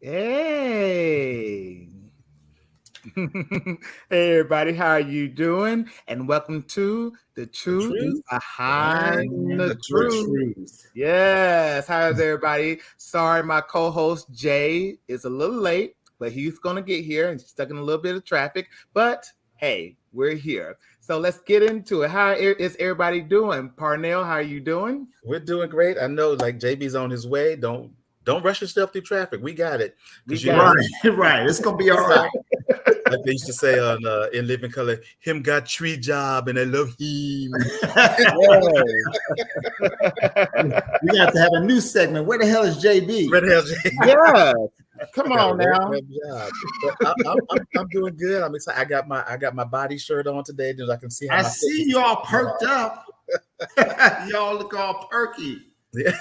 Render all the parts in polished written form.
Hey. Hey everybody, how are you doing? And welcome to The The Truth truth Behind behind the the Truth. truth. Yes, how's everybody? Sorry, my co-host Jay is a little late, but he's gonna get here and stuck in a little bit of traffic. But hey, we're here. So let's get into it. How is everybody doing? Parnell, how are you doing? We're doing great. I know, like JB's on his way. Don't rush yourself through traffic. We got it. We Because you got know, it. Right. It's gonna be all it's right. like they used to say on In Living Color, him got tree job and I love him. We got to have a new segment. Where the hell is JB? Red Hell J. Yes. Come Got a on now. red job. But I'm doing good. I'm excited. I got my body shirt on today, just I can see how I my see you all perked up. Y'all look all perky. Yeah.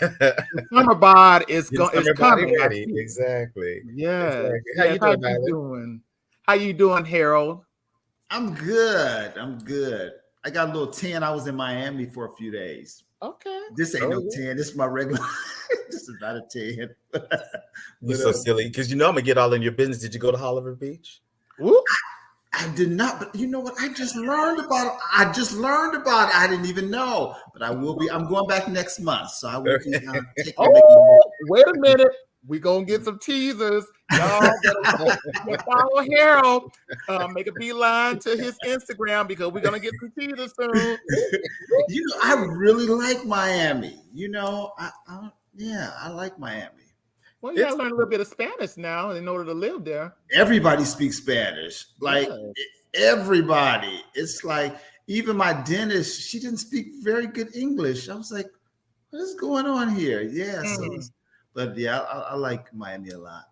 Summer bod is Getting is summer body coming. I ready. see. Exactly. Yes. How Yes. you How doing, you Nyla? doing? How you doing, Harold? I'm good. I'm good. I got a little tan. I was in Miami for a few days. Okay. This ain't Oh, no yeah. tan. This is my regular. This is not a tan. You're so silly because you know I'm gonna get all in your business. Did you go to Oliver Beach? Whoop. I did not, but you know what? I just learned about it. I didn't even know, but I will be. I'm going back next month, so I will be taking. Oh, wait a minute. We gonna get some teasers. Y'all better follow Harold. Make a beeline to his Instagram because we're gonna get some teasers soon. You know, I really like Miami. I like Miami. Well, you gotta learn a little bit of Spanish now in order to live there. Everybody speaks Spanish. Like Yes. everybody. It's like even my dentist, she didn't speak very good English. I was like, what is going on here? Yeah. But yeah, I like Miami a lot.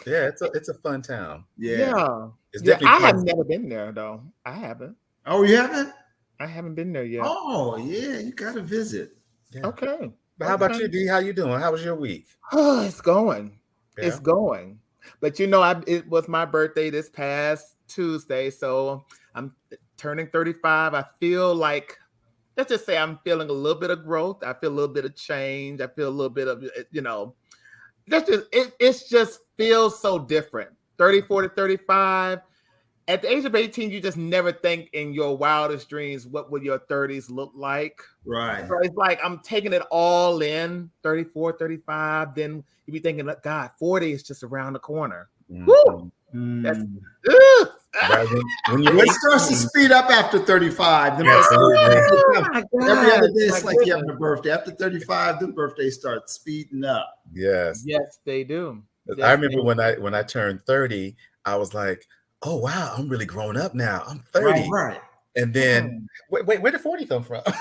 Yeah, it's a fun town. Yeah. It's Yeah, definitely I have fun. never been there though. I haven't. Oh, you haven't? I haven't been there yet. Oh, yeah, you gotta visit. Yeah. Okay. But how about Okay. you, D? How you doing? How was your week? Oh, it's going. It's Yeah. going. But you know, it was my birthday this past Tuesday, so I'm turning 35. I feel like, let's just say I'm feeling a little bit of growth. I feel a little bit of change. I feel a little bit of, that's just it's just feels so different. 34 to 35. At the age of 18, you just never think in your wildest dreams what would your 30s look like. Right. So it's like I'm taking it all in, 34, 35. Then you be thinking, God, 40 is just around the corner. Woo! That's Right when you It starts to speed up after 35. Absolutely. Every other day, it's like you have a birthday. After 35, the birthdays start speeding up. Yes. Yes, they do. Yes, I remember when I turned 30, I was like, oh wow, I'm really grown up now. I'm 30. Right. And then wait, where did 40 come from? 50.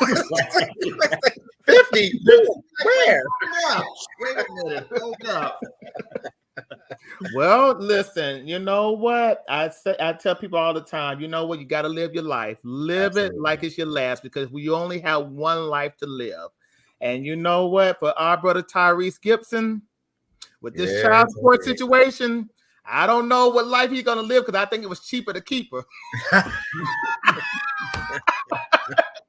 Where? Wait a minute. Hold up. Well, listen, you know what? I tell people all the time, you know what? You got to live your life. Live Absolutely. it like it's your last because we only have one life to live. And you know what? For our brother Tyrese Gibson, with this child support situation, I don't know what life he's gonna live because I think it was cheaper to keep her.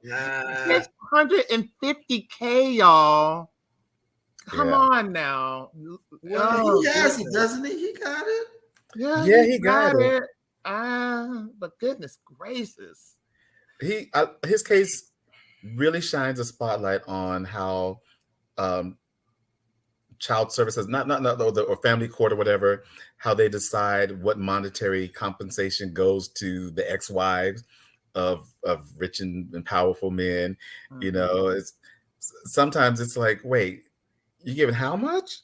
650K, y'all. Come on now. Well, he has it, doesn't he? He got it. Yeah, he got it. But goodness gracious. His case really shines a spotlight on how child services, not or family court or whatever, how they decide what monetary compensation goes to the ex-wives of rich and powerful men. Mm-hmm. You know, it's sometimes it's like, wait, you giving how much?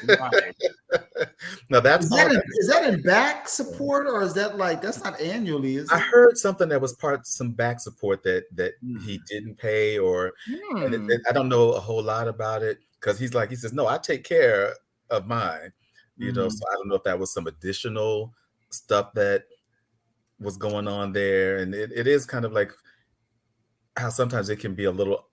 Right. No, is that in back support or is that like that's not annually? Is I heard something that was some back support that he didn't pay or and I don't know a whole lot about it because he says no, I take care of mine. You know, so I don't know if that was some additional stuff that was going on there, and it is kind of like how sometimes it can be a little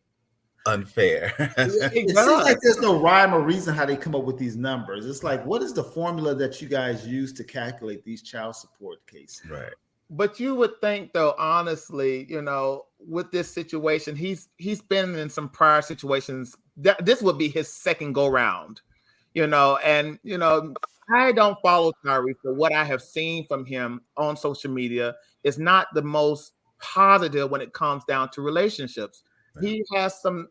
unfair. It seems like there's no rhyme or reason how they come up with these numbers. It's like, what is the formula that you guys use to calculate these child support cases? Right. But you would think, though, honestly, you know, with this situation, he's been in some prior situations. This would be his second go round, you know, and you know, I don't follow Tyrese, but what I have seen from him on social media is not the most positive when it comes down to relationships. He has some.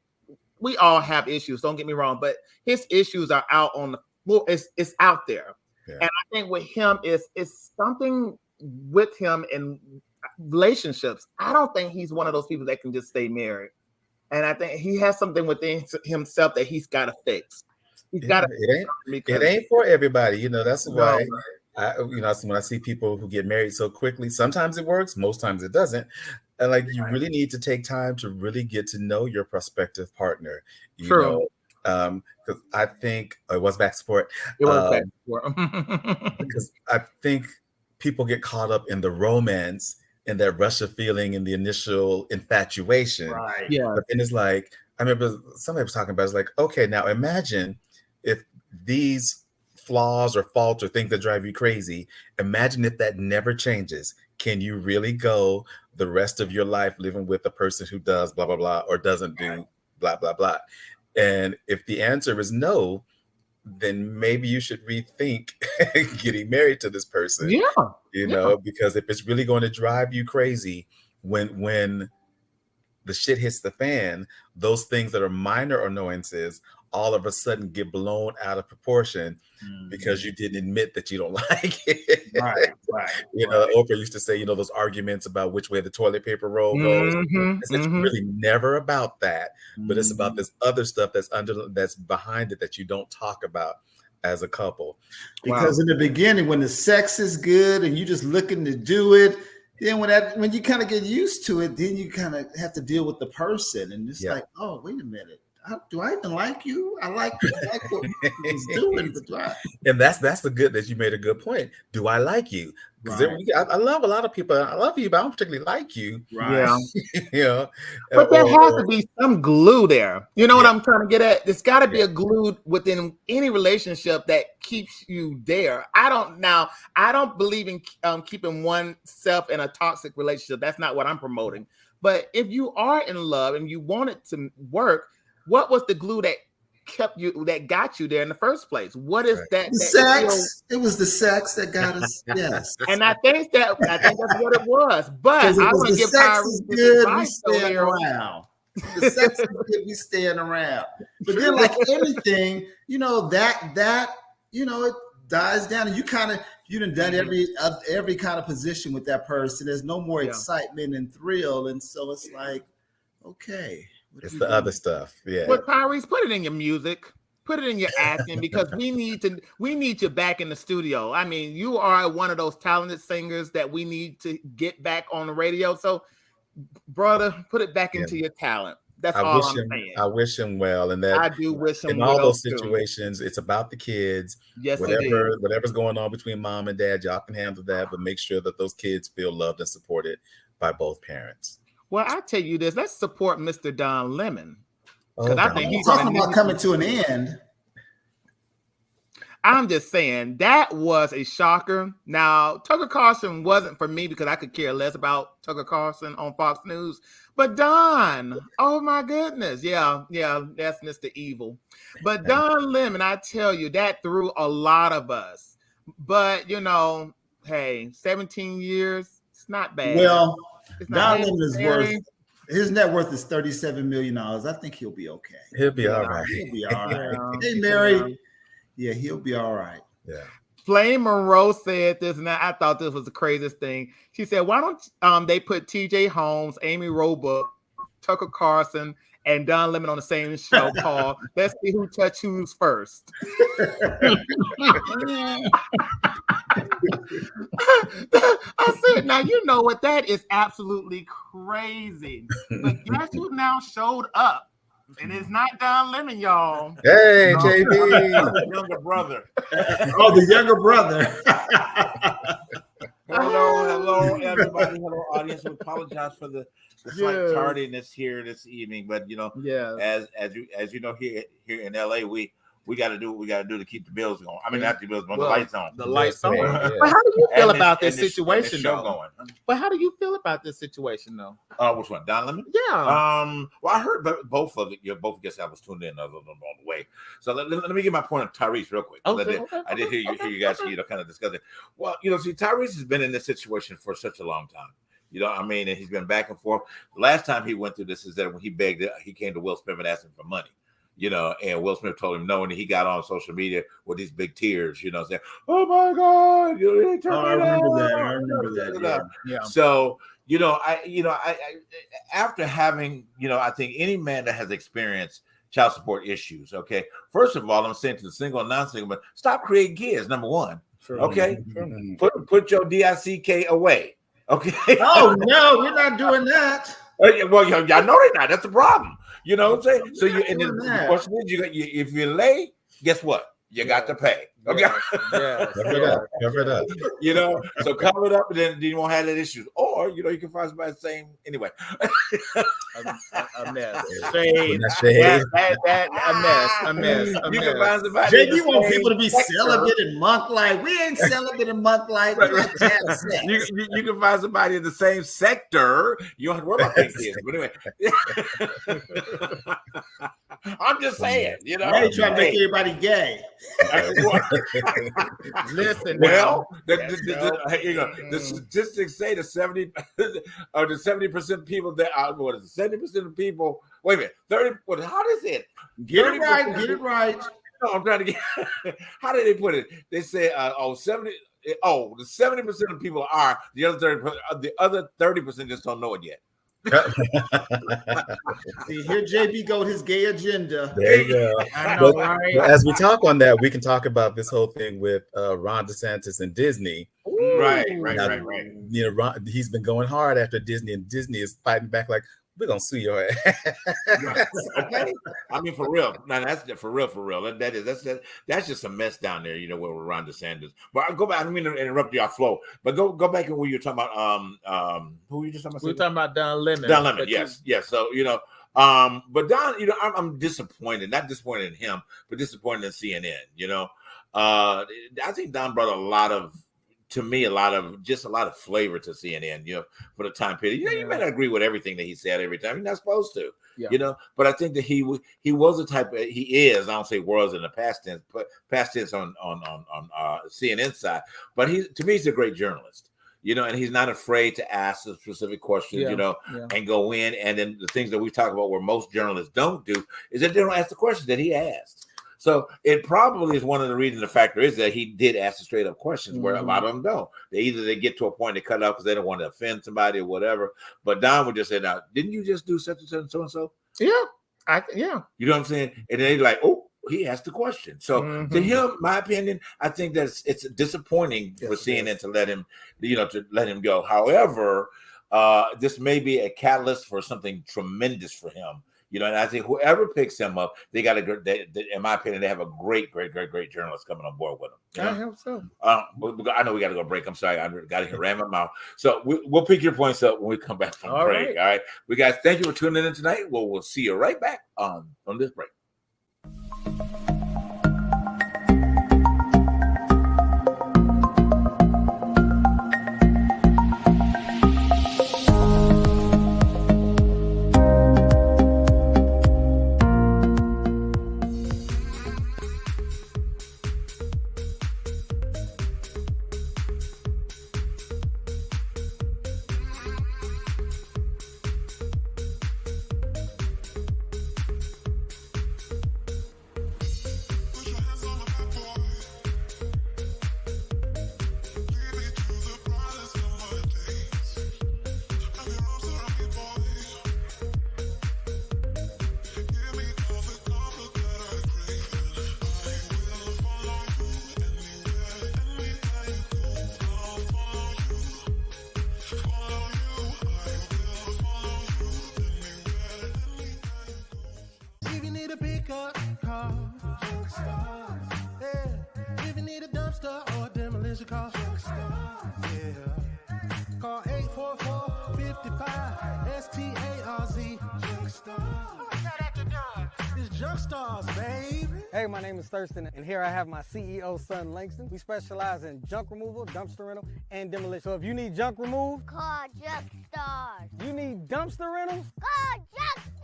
We all have issues. Don't get me wrong, but his issues are out on the. Well, it's out there, and I think with him is something with him in relationships. I don't think he's one of those people that can just stay married, and I think he has something within himself that he's got to fix. He's got to. It ain't for everybody, you know. That's why when I see people who get married so quickly, sometimes it works, most times it doesn't. And like you really need to take time to really get to know your prospective partner. You know, because I think it was back support. It was back support. Because I think people get caught up in the romance and that rush of feeling and the initial infatuation. Right. Yeah. But then it's like, I remember somebody was talking about, it's like, okay, now imagine if these flaws or faults or things that drive you crazy, imagine if that never changes. Can you really go the rest of your life living with a person who does blah, blah, blah, or doesn't do blah, blah, blah? And if the answer is no, then maybe you should rethink getting married to this person. You know, because if it's really going to drive you crazy when the shit hits the fan, those things that are minor annoyances all of a sudden get blown out of proportion because you didn't admit that you don't like it. Right. You know, Oprah used to say, you know, those arguments about which way the toilet paper roll goes. It's really never about that, but it's about this other stuff that's behind it that you don't talk about as a couple. Because in the beginning, when the sex is good and you're just looking to do it, then when you kind of get used to it, then you kind of have to deal with the person, and it's like, oh, wait a minute. Do I even like you? I like what he's doing, but do I? And that's the good that you made a good point. Do I like you? Because I love a lot of people. I love you, but I don't particularly like you. Right. Yeah. But there has to be some glue there. You know what I'm trying to get at? There's got to be a glue within any relationship that keeps you there. I don't believe in keeping oneself in a toxic relationship. That's not what I'm promoting. But if you are in love and you want it to work, what was the glue that got you there in the first place? What is that? The sex. It was the sex that got us. Yes. And I think that's what it was. But I want to give Tyrese good. We staying around. The sex is good. We staying around. But then, like anything, you know that you know it dies down, and you done done every kind of position with that person. There's no more excitement and thrill, and so it's like, okay. It's the other stuff. Yeah. Well, Tyrese, put it in your music, put it in your acting, because we need you back in the studio. I mean, you are one of those talented singers that we need to get back on the radio. So, brother, put it back into your talent. That's all I'm saying. I wish him well, and that I do wish him in well. all those situations, it's about the kids. Yes, whatever's going on between mom and dad, y'all can handle that, but make sure that those kids feel loved and supported by both parents. Well, I tell you this, let's support Mr. Don Lemon. Because I think he's talking about coming to an end. I'm just saying that was a shocker. Now, Tucker Carlson wasn't for me because I could care less about Tucker Carlson on Fox News. But Don, oh my goodness. Yeah, that's Mr. Evil. But Don Lemon, I tell you, that threw a lot of us. But, you know, hey, 17 years, it's not bad. Well, Don Lemon is his net worth is $37 million. I think he'll be okay. He'll be all right. He'll be all right. Hey, Mary. Yeah, he'll be all right. Yeah. Flame Monroe said this, and I thought this was the craziest thing. She said, why don't they put TJ Holmes, Amy Roebuck, Tucker Carlson, and Don Lemon on the same show called Let's See Who Touch Who's First. I said, now you know what, that is absolutely crazy. But guess who now showed up? And it's not Don Lemon, y'all. Hey, JB. Younger brother. Oh, the younger brother. Hello, everybody. Hello, audience. We apologize for the slight tardiness here this evening, but you know, as you know, here in LA, we we got to do what we got to do to keep the bills going. I mean, not the bills, but the lights on. The lights on. Yeah. But how do you feel And about this- this and this situation, show though? going. But how do you feel about this situation, though? Which one? Don Lemon? Yeah. Well, I heard both of it. Both guests I was tuned in on the way. So let me get my point on Tyrese real quick. Okay, I did hear you guys, kind of discuss it. Well, see, Tyrese has been in this situation for such a long time. I mean, and he's been back and forth. The last time he went through this is that when he came to Will Smith and asked him for money. And Will Smith told him no, and he got on social media with these big tears, saying, "Oh my God, I remember that. Yeah. So, I after having, I think any man that has experienced child support issues, okay, first of all, I'm saying to the single and non-single, but stop creating kids. Number one, okay, put your DICK away, okay. Oh no, we're not doing that. Well, y'all know they're not. That's the problem. You know what I'm saying? So the question is, if you're late, guess what? You got to pay. Okay. Yes. Cover it up. So cover it up, and then you won't have that issue. Or you can find somebody saying anyway. A mess. Shade. A mess. You can find somebody. JB want people to be celibate and monk-like. We ain't celibate and monk-like. We like to have sex. You can find somebody in the same sector. You don't have to worry about paying kids. But anyway, I'm just saying. Now you trying to make everybody gay. Listen. Well, the statistics say the 70% people that are 70% of people. Wait a minute, 30. What? How does it? Get it right. No, I'm trying to get. How did they put it? They say, 70. Oh, the 70% of people are the other 30% just don't know it yet. See, here JB go with his gay agenda. There you go. I know, right? But as we talk on that, we can talk about this whole thing with Ron DeSantis and Disney. Right. He's been going hard after Disney, and Disney is fighting back like, we're gonna sue your ass. Okay. I mean, for real. No, that's for real. That's just a mess down there, with Ron DeSantis. But I go back. I don't mean to interrupt your flow, but go back and where you're talking about. Who were you just talking about? We're talking about Don Lemon. Don Lemon, yes. So but Don, I'm disappointed. Not disappointed in him, but disappointed in CNN. I think Don brought a lot of flavor to CNN, for the time period. You may not agree with everything that he said every time. You're not supposed to, but I think that he was a type of, he is, I don't say was in the past tense, but past tense on CNN side. But to me, he's a great journalist, and he's not afraid to ask the specific questions, and go in. And then the things that we talk about where most journalists don't do is that they don't ask the questions that he asked. So it probably is one of the reasons. The factor is that he did ask the straight up questions where a lot of them don't. They get to a point they cut out because they don't want to offend somebody or whatever. But Don would just say, "Now, didn't you just do such and such and so and so?" Yeah, You know what I'm saying? And then they're like, "Oh, he asked the question." So to him, my opinion, I think that it's disappointing for CNN to let him go. However, this may be a catalyst for something tremendous for him. And I think whoever picks him up, they got in my opinion, they have a great journalist coming on board with them. I hope so. I know we got to go break. I'm sorry, I got to ram my mouth. So we'll pick your points up when we come back from break. All right, we guys, thank you for tuning in tonight. We'll see you right back on this break. Call 844-55-STARZ. What's that after dark? It's Junk stars, baby. Hey, my name is Thurston, and here I have my CEO, son Langston. We specialize in junk removal, dumpster rental, and demolition. So if you need junk removed, call Junk Stars. You need dumpster rentals, call Junk Stars.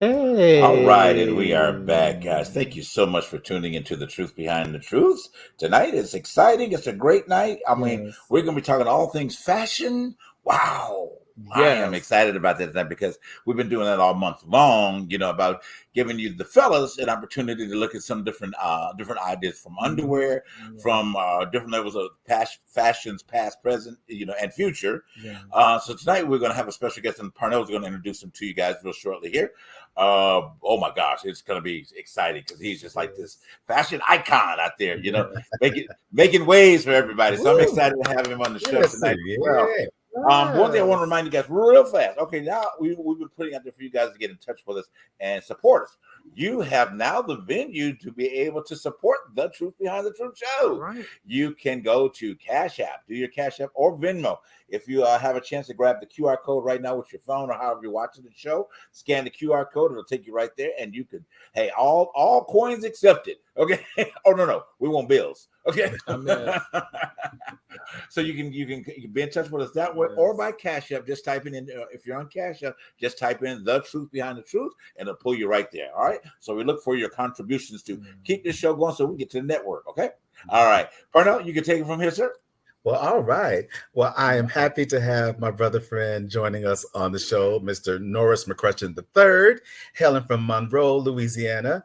Hey. All right, and we are back, guys. Thank you so much for tuning into The Truth Behind the Truths. Tonight is exciting. It's a great night. I mean, we're going to be talking all things fashion. Wow. Yes. I am excited about that tonight because we've been doing that all month long, about giving you the fellas an opportunity to look at some different ideas from underwear, from different levels of fashions, past, present, and future. So tonight we're going to have a special guest, and Parnell's going to introduce him to you guys real shortly here. Oh my gosh, it's going to be exciting because he's just like this fashion icon out there, making waves for everybody. So I'm excited to have him on the show tonight. One thing I want to remind you guys real fast. Okay, now we've been putting out there for you guys to get in touch with us and support us. You have now the venue to be able to support The Truth Behind the Truth show. Right. You can go to Cash App, do your Cash App or Venmo. If you have a chance to grab the QR code right now with your phone or however you're watching the show, scan the QR code. It'll take you right there, and you can. Hey, all coins accepted. Okay. Oh no, we want bills. Okay. So you can be in touch with us that way or by Cash App. Just type in if you're on Cash App, just type in The Truth Behind the Truth, and it'll pull you right there. All right. So we look for your contributions to keep this show going so we can get to the network. Okay. All right. Parnell, you can take it from here, sir. Well, all right. Well, I am happy to have my brother friend joining us on the show, Mr. Norris McCrutcheon III, hailing from Monroe, Louisiana.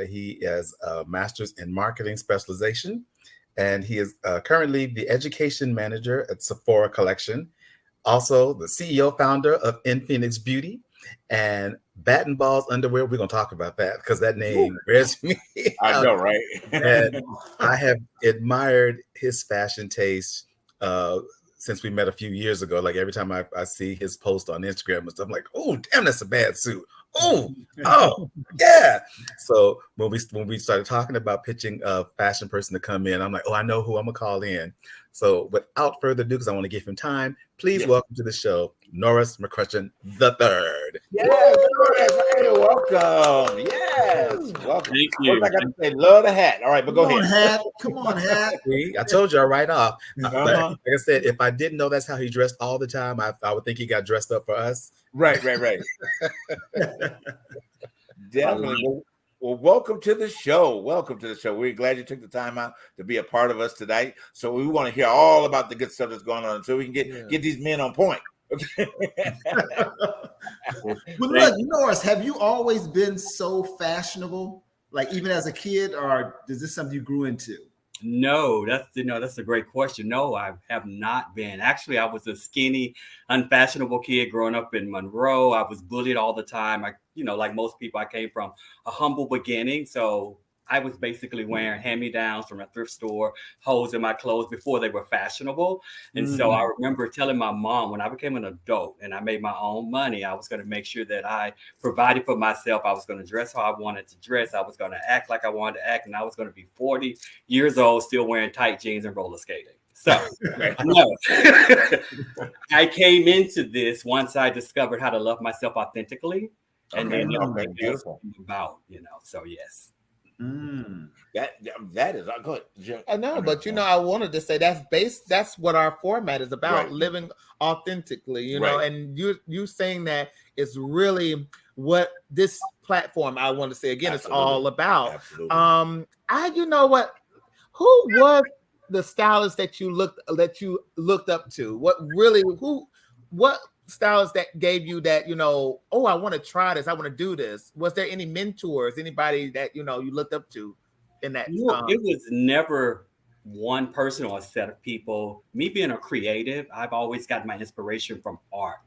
He has a master's in marketing specialization, and he is currently the education manager at Sephora Collection, also the CEO founder of In Phoenix Beauty and Bat and Balls Underwear. We're going to talk about that because that name wears me. I know, right? And I have admired his fashion taste since we met a few years ago. Like every time I see his post on Instagram and stuff, I'm like, oh, damn, that's a bad suit. Oh, yeah. So when we started talking about pitching a fashion person to come in, I'm like, oh, I know who I'm gonna call in. So without further ado, because I want to give him time, please welcome to the show, Norris McCrutcheon III. Yes, hey, welcome. Yes, welcome. Thank you. What I got to say? Love the hat. All right, but go ahead. Come on, hat. See, I told you right off. But like I said, if I didn't know that's how he dressed all the time, I would think he got dressed up for us. Right. Definitely. Well, welcome to the show. We're glad you took the time out to be a part of us tonight. So we want to hear all about the good stuff that's going on so we can get these men on point. Okay. Well, look, Norris, have you always been so fashionable, like even as a kid, or is this something you grew into? No, that's a great question. No, I have not been. Actually, I was a skinny, unfashionable kid growing up in Monroe. I was bullied all the time. Like most people, I came from a humble beginning. So I was basically wearing hand-me-downs from a thrift store, holes in my clothes before they were fashionable. And so I remember telling my mom when I became an adult and I made my own money, I was going to make sure that I provided for myself. I was going to dress how I wanted to dress. I was going to act like I wanted to act. And I was going to be 40 years old, still wearing tight jeans and roller skating. So no, I came into this once I discovered how to love myself authentically. And then beautiful about, so yes. That is good. I know, but I wanted to say that's what our format is about, Right. living authentically, know, Right. and you saying that is really what this platform, I want to say again, it's all about. Absolutely. You know what? Who was the stylist that you looked up to? What stylist that gave you that, oh, I want to try this, I want to do this? Was there any mentors, anybody that you looked up to in that? It was never one person or a set of people. Me being a creative, I've always got my inspiration from art,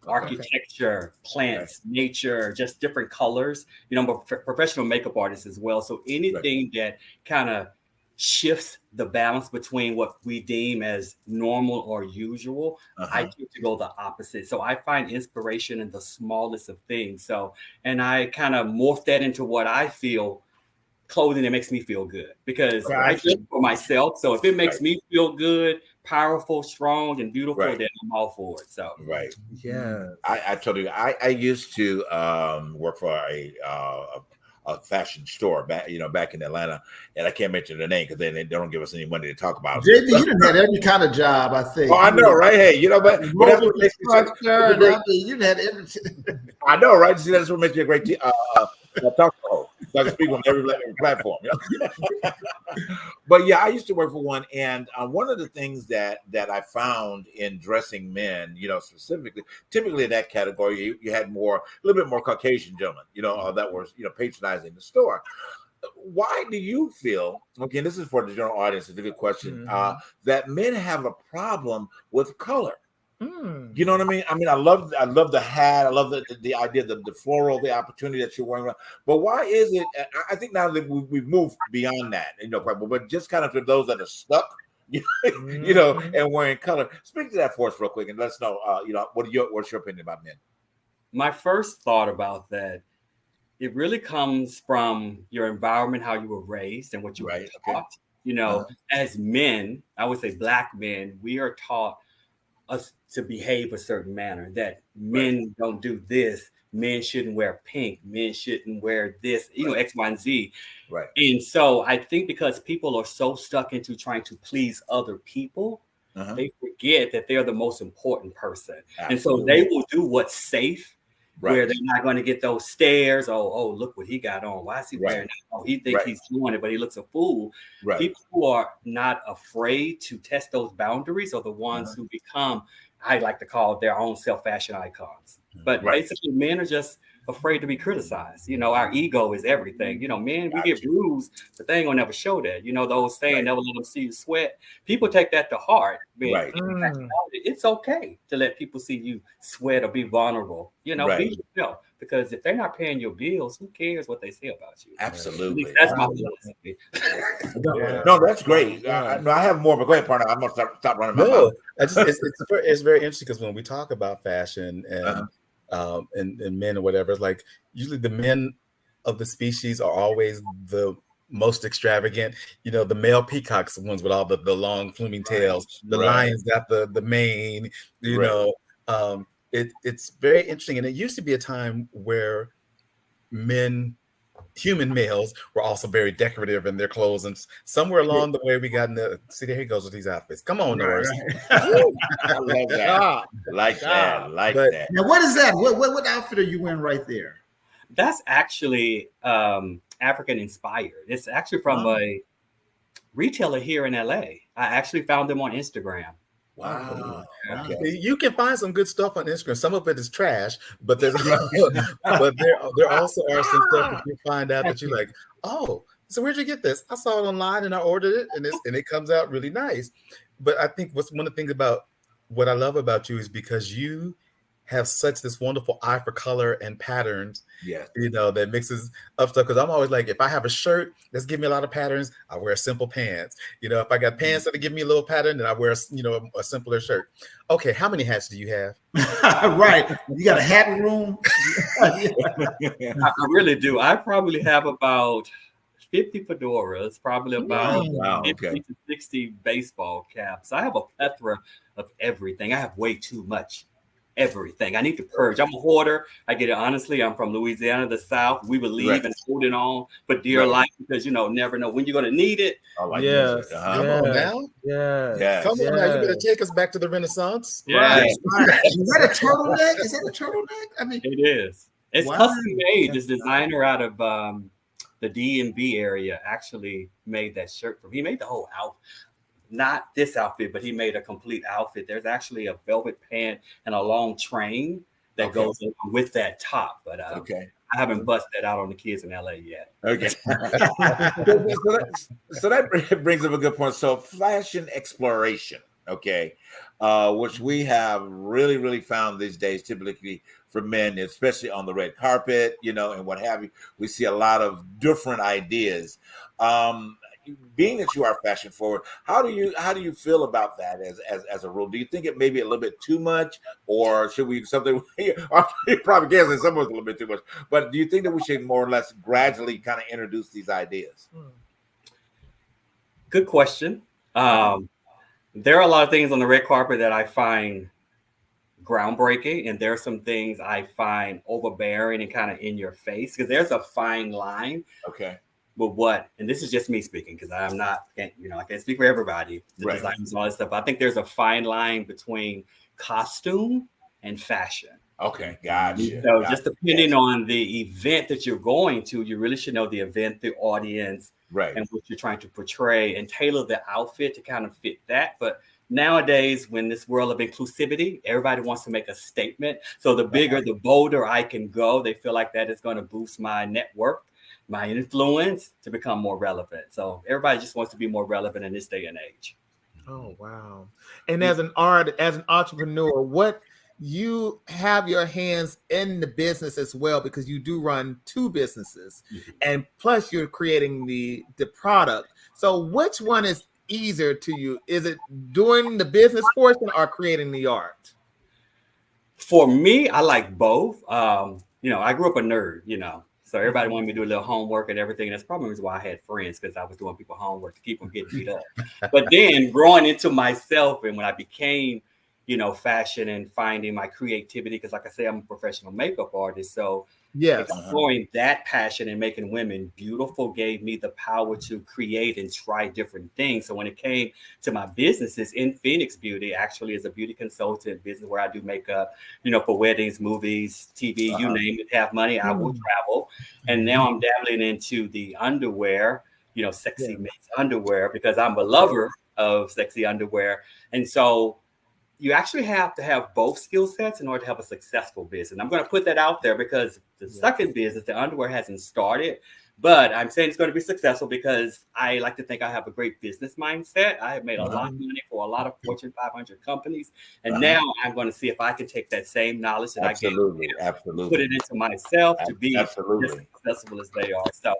architecture, plants, nature, just different colors. I'm a professional makeup artist as well. So anything that kind of shifts the balance between what we deem as normal or usual, I tend to go the opposite. So I find inspiration in the smallest of things. So, and I kind of morph that into what I feel clothing that makes me feel good, because I do it for myself. So if it makes me feel good, powerful, strong, and beautiful, then I'm all for it. So I told you I used to work for a fashion store back in Atlanta, and I can't mention the name because they don't give us any money to talk about. JB, you done had every kind of job, I think. Oh, I know, right? Hey, but that's what makes me you had everything. I know, right? See, that's what makes me a great talk show. So I can speak on every platform. But yeah, I used to work for one, and one of the things that I found in dressing men, specifically, typically in that category, you had a little bit more Caucasian gentlemen, that were patronizing the store. Why do you feel? Okay, this is for the general audience. It's a good question. That men have a problem with color. You know what I mean? I mean, I love the hat. I love the idea, the floral, the opportunity that you're wearing. But why is it? I think now that we've moved beyond that, but just kind of for those that are stuck, and wearing color. Speak to that for us real quick, and let us know, what's your opinion about men? My first thought about that, it really comes from your environment, how you were raised, and what you were taught. As men, I would say Black men, we are taught us to behave a certain manner, that men don't do this, men shouldn't wear pink, men shouldn't wear this, X, Y, and Z. Right. And so I think because people are so stuck into trying to please other people, they forget that they're the most important person. Absolutely. And so they will do what's safe, where they're not going to get those stares. Oh, look what he got on. Why is he wearing that? Oh, he thinks he's doing it, but he looks a fool. People who are not afraid to test those boundaries are the ones who become, I like to call it, their own self-fashion icons. But basically, men are just afraid to be criticized. Our ego is everything. Men, we get bruised, but they ain't gonna never show that. Those saying, never let them see you sweat. People take that to heart. It's okay to let people see you sweat or be vulnerable. Be yourself. Because if they're not paying your bills, who cares what they say about you? Absolutely. That's my philosophy. No, that's great. I have more, but go ahead, partner. I'm gonna stop running my mouth. It's very interesting because when we talk about fashion and men or whatever, it's like usually the men of the species are always the most extravagant. The male peacocks, the ones with all the long pluming tails. The lions got the mane. It's very interesting, and it used to be a time where human males were also very decorative in their clothes, and somewhere along the way we got in the see, there he goes with these outfits. Come on, Norris. I love that. Like that. Now, what is that? What outfit are you wearing right there? That's actually African inspired. It's actually from a retailer here in LA. I actually found them on Instagram. Wow. Okay. You can find some good stuff on Instagram. Some of it is trash, but there also are some stuff that you find out that you're like, oh, so where'd you get this? I saw it online and I ordered it, and it comes out really nice. But I think what's one of the things about what I love about you is because you have such this wonderful eye for color and patterns. Yes. That mixes up stuff. Because I'm always like, if I have a shirt that's giving me a lot of patterns, I wear simple pants. If I got pants that give me a little pattern, then I wear a simpler shirt. Okay, how many hats do you have? Right. You got a hat room? I really do. I probably have about 50 fedoras, probably about 50 to 60 baseball caps. I have a plethora of everything. I have way too much everything. I need to purge. I'm a hoarder. I get it honestly. I'm from Louisiana, the South. We believe in holding on for dear life because never know when you're going to need it. Yes. Come on now. Yes. Come on now. You better take us back to the Renaissance. Yeah. Right. Is that a turtleneck? Is that a turtleneck? I mean, it is. It's custom made. This designer out of the DMV area actually made that shirt for me. He made the whole outfit. Not this outfit, but he made a complete outfit. There's actually a velvet pant and a long train that goes along with that top. But I haven't busted that out on the kids in LA yet. Okay. so that brings up a good point. So fashion exploration, which we have really, really found these days, typically for men, especially on the red carpet, and what have you. We see a lot of different ideas. Being that you are fashion forward, how do you feel about that as a rule? Do you think it may be a little bit too much, or should we something? You probably can say something's a little bit too much, but do you think that we should more or less gradually kind of introduce these ideas? Good question. There are a lot of things on the red carpet that I find groundbreaking, and there are some things I find overbearing and kind of in your face because there's a fine line. With what, and this is just me speaking because I can't speak for everybody, the designers and all that stuff. I think there's a fine line between costume and fashion. Gotcha. So just depending on the event that you're going to, you really should know the event, the audience, and what you're trying to portray and tailor the outfit to kind of fit that. But nowadays, when this world of inclusivity, everybody wants to make a statement. So the bigger, the bolder I can go, they feel like that is going to boost my network, my influence to become more relevant. So everybody just wants to be more relevant in this day and age. Oh, wow. And as an entrepreneur, what you have your hands in the business as well, because you do run two businesses and plus you're creating the product. So which one is easier to you? Is it doing the business portion or creating the art? For me, I like both. I grew up a nerd, So everybody wanted me to do a little homework and everything. That's probably why I had friends, because I was doing people homework to keep them getting beat up. But then growing into myself, and when I became, fashion and finding my creativity, because like I say, I'm a professional makeup artist. So exploring that passion and making women beautiful gave me the power to create and try different things. So when it came to my businesses in Phoenix Beauty, actually as a beauty consultant business where I do makeup, for weddings, movies, TV, you name it, have money, I will travel. And now I'm dabbling into the underwear, sexy men's underwear, because I'm a lover of sexy underwear. And so you actually have to have both skill sets in order to have a successful business. And I'm going to put that out there because the second business, the underwear, hasn't started, but I'm saying it's going to be successful because I like to think I have a great business mindset. I have made a lot of money for a lot of Fortune 500 companies. And now I'm going to see if I can take that same knowledge that I get, put it into myself to be as successful as they are. So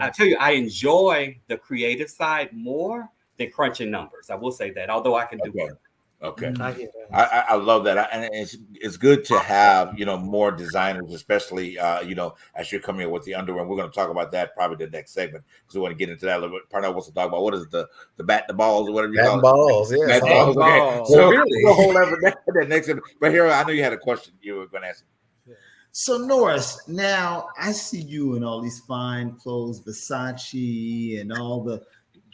I tell you, I enjoy the creative side more than crunching numbers. I will say that, although I can do both. I love that, and it's good to have more designers, especially as you're coming in with the underwear. And we're going to talk about that probably the next segment because we want to get into that a little bit. Parnell wants to talk about what is the bat the balls or whatever you call it. Balls, yeah. Balls. Okay. So really, we'll hold that next. But here, I know you had a question you were going to ask. So Norris, now I see you in all these fine clothes, Versace and all the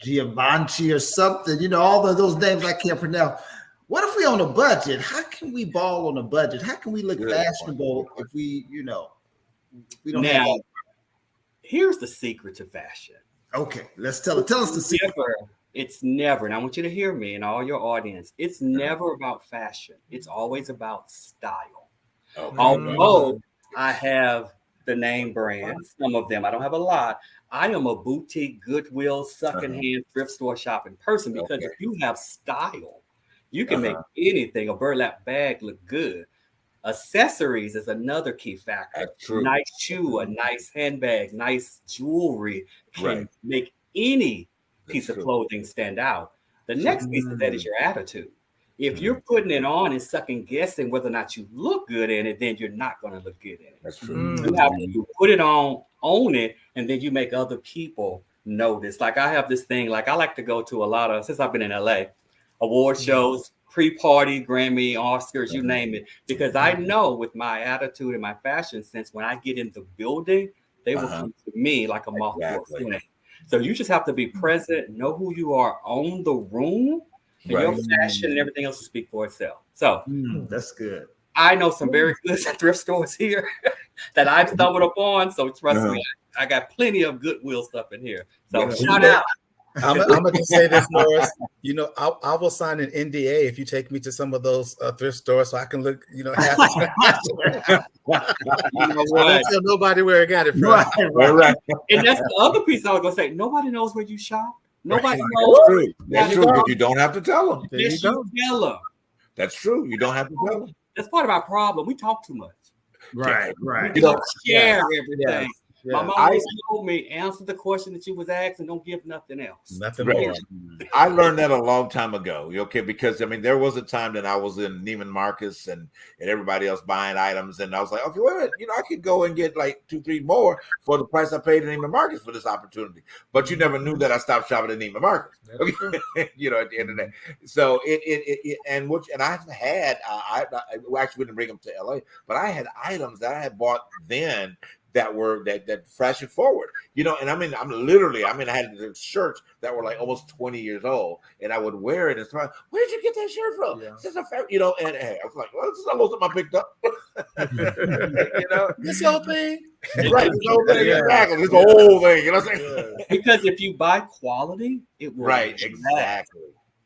Givenchy or something, all those names I can't pronounce. What if we on a budget? How can we ball on a budget? How can we look fashionable if we, we don't have that? Here's the secret to fashion. Okay, tell us the secret. It's never, and I want you to hear me and all your audience, it's never about fashion. It's always about style. Although I have the name brands, some of them, I don't have a lot. I am a boutique, Goodwill, secondhand, thrift store shopping person because if you have style, you can make anything, a burlap bag, look good. Accessories is another key factor. Nice shoe, a nice handbag, nice jewelry can make any piece of clothing stand out. The next piece of that is your attitude. If you're putting it on and second guessing whether or not you look good in it, then you're not going to look good in it. That's true. You have to put it on, own it, and then you make other people notice. Like I have this thing, like I like to go to a lot of, since I've been in LA, award shows, pre-party, Grammy, Oscars, you name it, because I know with my attitude and my fashion sense, when I get in the building, they will come to me like a moth to a flame. So you just have to be present, know who you are on the room, and your fashion and everything else will speak for itself. So that's good. I know some very good thrift stores here that I've stumbled upon. So trust me, I got plenty of Goodwill stuff in here. So shout out. I'm gonna just say this, Norris. You know, I will sign an NDA if you take me to some of those thrift stores, so I can look. You know, half I don't tell nobody where I got it from. Right. And that's the other piece I was gonna say. Nobody knows where you shop. Nobody knows. That's true. But you don't have to tell them. Yes, you tell them. That's true. You don't have to tell them. That's part of our problem. We talk too much. Right. We don't share everything. My mom always told me, answer the question that you was asked and don't give nothing else. Nothing more. I learned that a long time ago. Okay, because I mean, there was a time that I was in Neiman Marcus and everybody else buying items, and I was like, okay, wait a minute, you know, I could go and get like 2-3 more for the price I paid in Neiman Marcus for this opportunity. But you never knew that I stopped shopping at Neiman Marcus. Okay, you know, at the end of the day. So and I've had I actually didn't bring them to LA, but I had items that I had bought then that were that fashion forward, you know, and I had the shirts that were like almost 20 years old, and I would wear it and say, where did you get that shirt from? Yeah. This is you know, and hey, I was like, well, this is almost something I picked up. You know, this whole thing, right? This whole thing, exactly. This whole thing, you know what I'm saying? Because if you buy quality, it will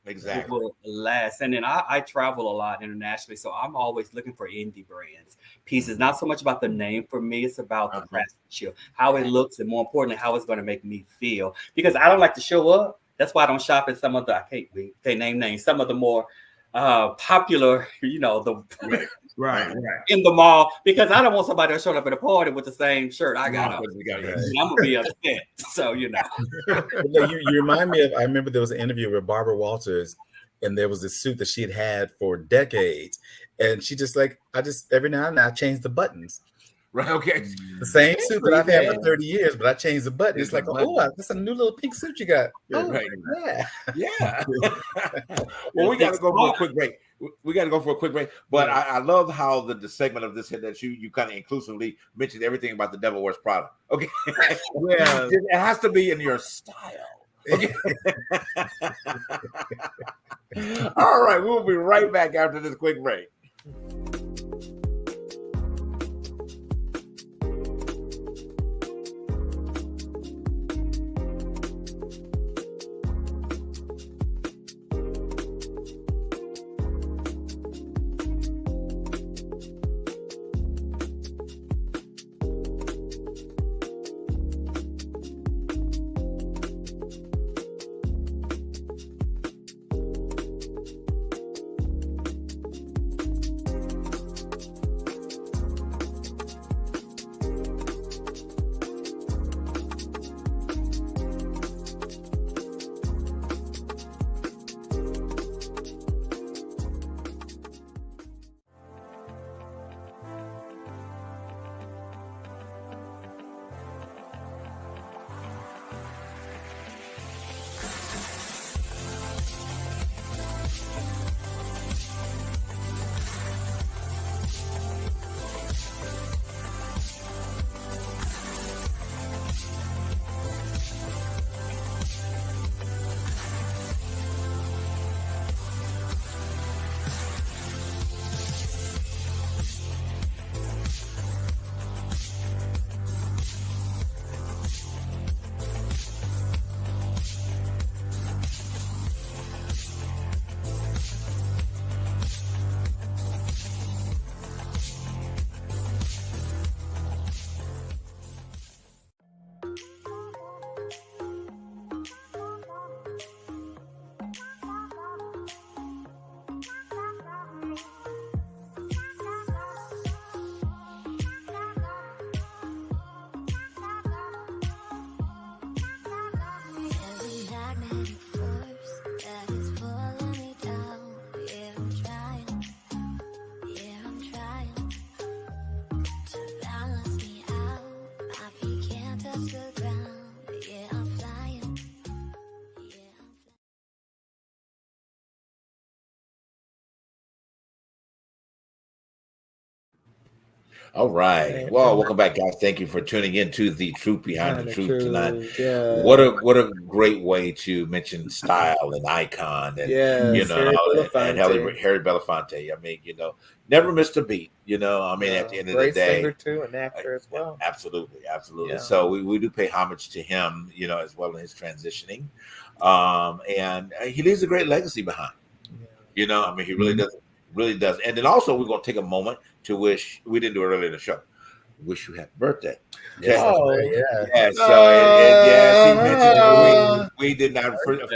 Exactly. It will last. And then I travel a lot internationally, so I'm always looking for indie brands pieces. Not so much about the name for me, it's about the craftsmanship, how it looks, and more importantly, how it's going to make me feel. Because I don't like to show up. That's why I don't shop at some of the can't name names. Some of the more popular, you know, the right in the mall, because I don't want somebody to show up at a party with the same shirt I got on. I'm gonna be upset. So you know, you remind me of. I remember there was an interview with Barbara Walters, and there was this suit that she'd had for decades, and she just like I just every now and then I change the buttons. Right. Okay. The same suit that I've had for 30 years, but I changed the button. It's like, oh, that's a new little pink suit you got. Oh, right. Yeah. Well, we got to go for a quick break. We got to go for a quick break. But I love how the segment of this hit that you kind of inclusively mentioned everything about the Devil Wears Prada. Okay. Well, it has to be in your style. Okay. All right. We'll be right back after this quick break. All right. Well, welcome back, guys. Thank you for tuning in to the Truth Behind the Truth tonight. What a great way to mention style and icon, and and Harry Belafonte. I mean, never missed a beat. I mean, at the end of the day, singer too, an actor as well. Absolutely. Yeah. So we do pay homage to him, as well in his transitioning, and he leaves a great legacy behind. I mean, he really does. Really does. And then also we're going to take a moment to wish, we didn't do it earlier in the show, wish you happy birthday. Okay? Yeah. So, he mentioned we did not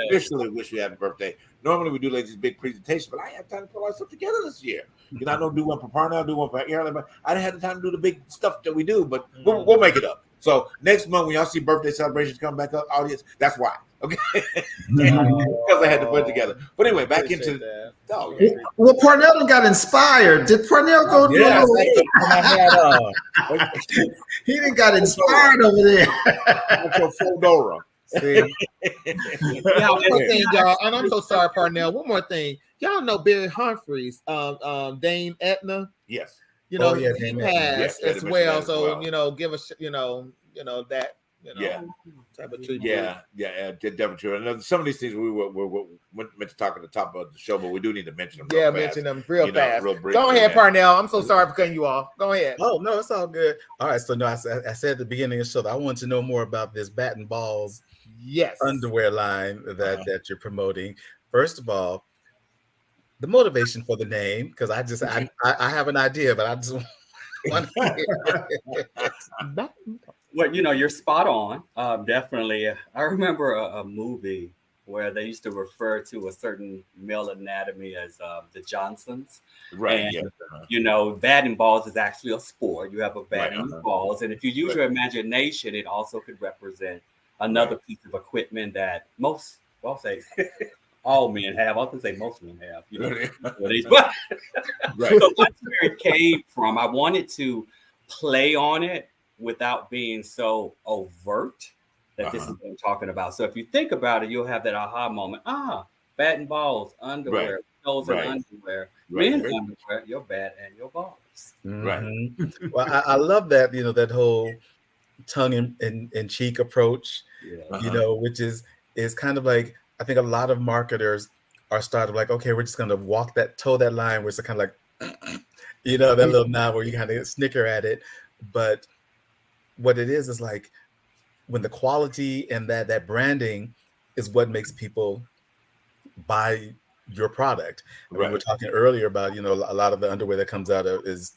officially wish you happy birthday. Normally we do like this big presentation, but I had time to put all that stuff together this year. I don't do one for Parnell, do one for Aaron, but I didn't have the time to do the big stuff that we do, but we'll make it up. So next month when y'all see birthday celebrations come back up, audience, that's why. Okay. Because I had to put it together. But anyway, back into that. Well, Parnell got inspired. Did Parnell go do He didn't got inspired over there. Fedora. One more thing, y'all, and I'm so sorry, Parnell. One more thing. Y'all know Barry Humphries, Dane Etna. Yes. He passed as well. So give us that. Type of tribute. Definitely true. And some of these things we were meant to talk at the top of the show, but we do need to mention them. Mention them real fast. Real brief. Go ahead, Parnell. I'm so sorry for cutting you off. Go ahead. Oh no, it's all good. All right. So no, I said at the beginning of the show that I want to know more about this Bat and Balls underwear line that you're promoting. First of all, the motivation for the name, because I have an idea, but I just want to Well, you're spot on. Definitely. I remember a movie where they used to refer to a certain male anatomy as the Johnsons. Right. And, bat and balls is actually a sport. You have a bat and balls. And if you use your imagination, it also could represent another piece of equipment that all men have. I was going to say most men have. So that's where it came from. I wanted to play on it without being so overt that this is what I'm talking about. So if you think about it, you'll have that aha moment. Bat and balls, underwear, clothes and underwear, men's underwear, your bat and your balls. Right. Well, I love that, that whole tongue in cheek approach, which is kind of like, I think a lot of marketers are started like, okay, we're just going to toe that line where it's kind of like, that little nod where you kind of snicker at it. But what it is like when the quality and that branding is what makes people buy your product. We were talking earlier about, a lot of the underwear that comes out is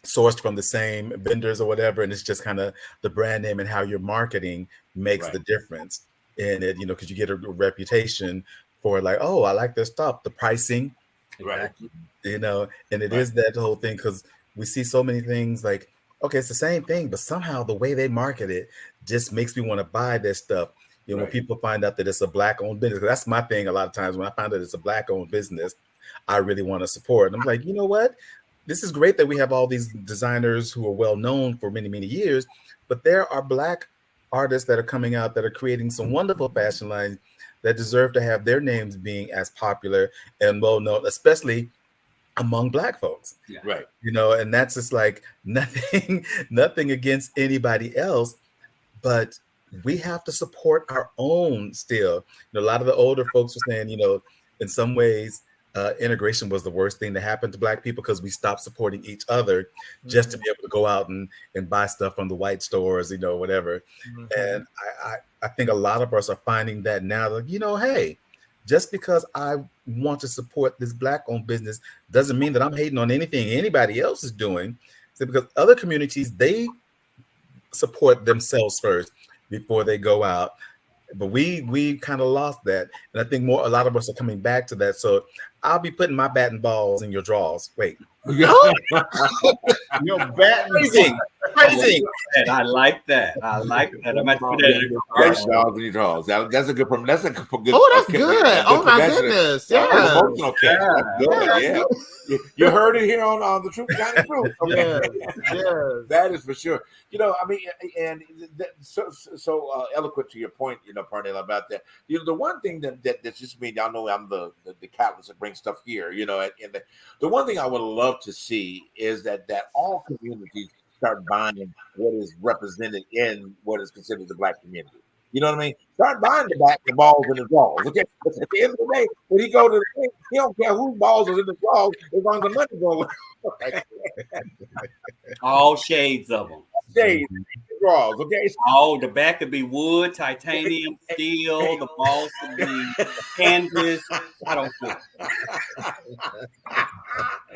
sourced from the same vendors or whatever. And it's just kind of the brand name and how you're marketing makes the difference in it, because you get a reputation for like, oh, I like their stuff, the pricing, exactly. And it is that whole thing, because we see so many things like, okay, it's the same thing, but somehow the way they market it just makes me want to buy this stuff. When people find out that it's a Black-owned business, that's my thing a lot of times. When I find out it's a Black-owned business, I really want to support. And I'm like, you know what? This is great that we have all these designers who are well known for many, many years, but there are Black artists that are coming out that are creating some wonderful fashion lines that deserve to have their names being as popular and well known, especially among Black folks. Right. And that's just like nothing against anybody else, but we have to support our own still. A lot of the older folks were saying, in some ways, integration was the worst thing to happen to Black people because we stopped supporting each other just to be able to go out and buy stuff from the white stores, whatever. And I think a lot of us are finding that now, like, hey, just because I want to support this Black-owned business doesn't mean that I'm hating on anything anybody else is doing. So because other communities, they support themselves first before they go out. But we kind of lost that. And I think a lot of us are coming back to that. So I'll be putting my bat and balls in your drawers. Wait. Your bat and balls. crazy. I like that. I like that. I'm going to put that in a That's commercial. dogs in your drawers. That's a good. That's a good. Oh, that's good. Oh my goodness. Yeah. Promotional catch. That's good. that's Yeah. good. You heard it here on the Truth County Truth. Okay. Yes. That is for sure. I mean, and so eloquent to your point, Parnell, about that. The one thing that's just me, y'all know I'm the catalyst that brings stuff here, and the one thing I would love to see is that all communities start buying what is represented in what is considered the Black community. You know what I mean? Start buying the balls and the draws. Okay. But at the end of the day, when he go to the thing, he don't care whose balls is in the draws as long as the money goes. All shades of them. Shades, draws. Okay. Oh, the back could be wood, titanium, steel. The balls could be canvas. I don't know.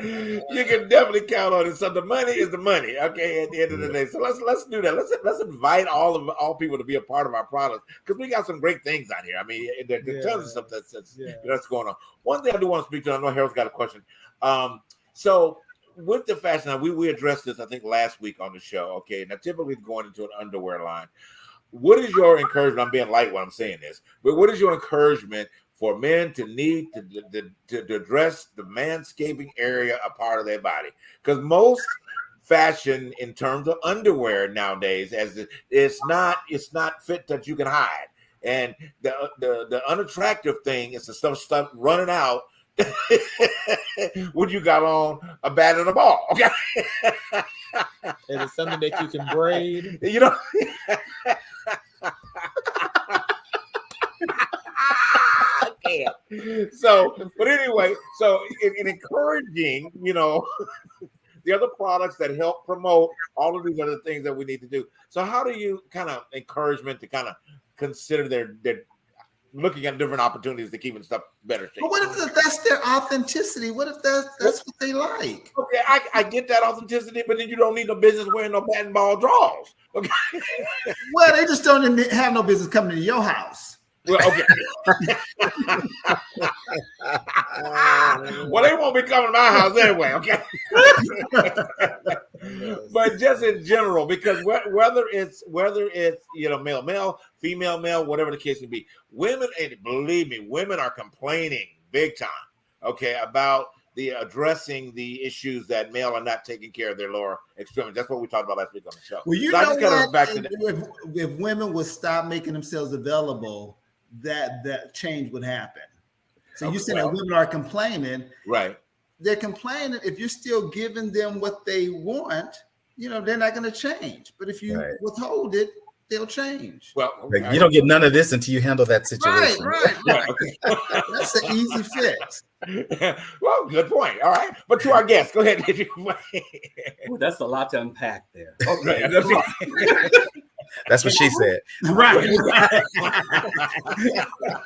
You can definitely count on it. So the money is the money. Okay. At the end of the day, so let's do that. Let's invite all people to be a part of our product because we got some great things out here. I mean, there's tons of stuff that's going on. One thing I do want to speak to, I know Harold's got a question. So with the fashion line, we addressed this, I think, last week on the show. Okay. Now, typically going into an underwear line, what is your encouragement? I'm being light when I'm saying this, but what is your encouragement for men to need to address the manscaping area a part of their body? Because most fashion in terms of underwear nowadays, it's not fit that you can hide. And the unattractive thing is the stuff running out when you got on a bat and a ball. Okay. It is something that you can braid. So, but anyway, so in encouraging, the other products that help promote all of these other things that we need to do. So how do you kind of encouragement to kind of consider their looking at different opportunities to keeping stuff better shape? But what if that's their authenticity? What if that's what they like? Okay, I get that authenticity, but then you don't need no business wearing no bat and ball draws. Okay. Well, they just don't have no business coming to your house. Well, okay. Well, they won't be coming to my house anyway, okay? But just in general, because whether it's male, female, male, whatever the case may be, women, and believe me, women are complaining big time, okay, about addressing the issues that male are not taking care of their lower extremities. That's what we talked about last week on the show. Well, you know what? If women would stop making themselves available, that change would happen. So you said that women are complaining, right? They're complaining if you're still giving them what they want. They're not going to change. But if you withhold it, they'll change. Well, you don't get none of this until you handle that situation. Right. That's an easy fix. Well, good point. All right, but to our guests, go ahead. Ooh, that's a lot to unpack there. Okay, that's right. That's what she said. Right.